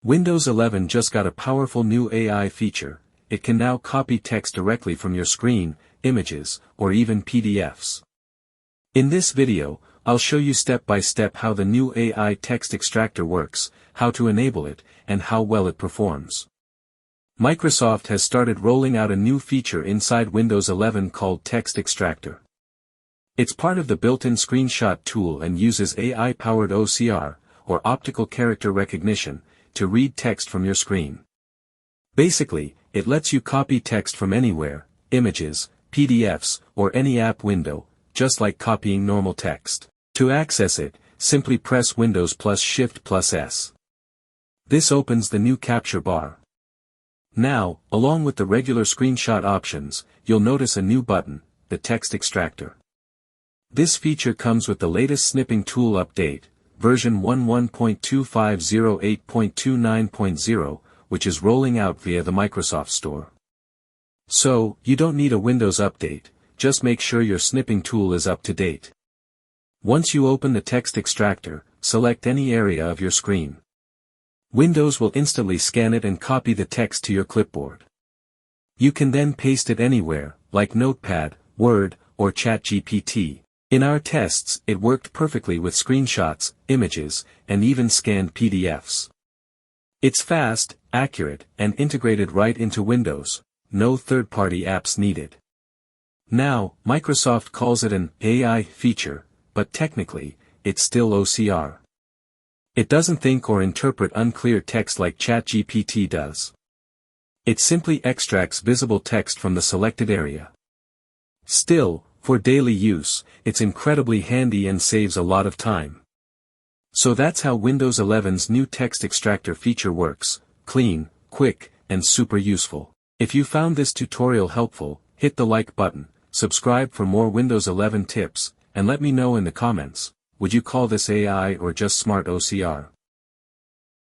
Windows 11 just got a powerful new AI feature. It can now copy text directly from your screen, images, or even PDFs. In this video, I'll show you step by step how the new AI Text Extractor works, how to enable it, and how well it performs. Microsoft has started rolling out a new feature inside Windows 11 called Text Extractor. It's part of the built-in screenshot tool and uses AI-powered OCR, or optical character recognition, to read text from your screen. Basically, it lets you copy text from anywhere, images, PDFs, or any app window, just like copying normal text. To access it, simply press Windows plus Shift plus S. This opens the new capture bar. Now, along with the regular screenshot options, you'll notice a new button, the Text Extractor. This feature comes with the latest Snipping Tool update, version 11.2508.29.0, which is rolling out via the Microsoft Store. So, you don't need a Windows update, just make sure your Snipping Tool is up to date. Once you open the Text Extractor, select any area of your screen. Windows will instantly scan it and copy the text to your clipboard. You can then paste it anywhere, like Notepad, Word, or ChatGPT. In our tests, it worked perfectly with screenshots, images, and even scanned PDFs. It's fast, accurate, and integrated right into Windows. No third-party apps needed. Now, Microsoft calls it an AI feature, but technically, it's still OCR. It doesn't think or interpret unclear text like ChatGPT does. It simply extracts visible text from the selected area. Still, for daily use, it's incredibly handy and saves a lot of time. So that's how Windows 11's new Text Extractor feature works: clean, quick, and super useful. If you found this tutorial helpful, hit the like button, subscribe for more Windows 11 tips, and let me know in the comments, would you call this AI or just smart OCR?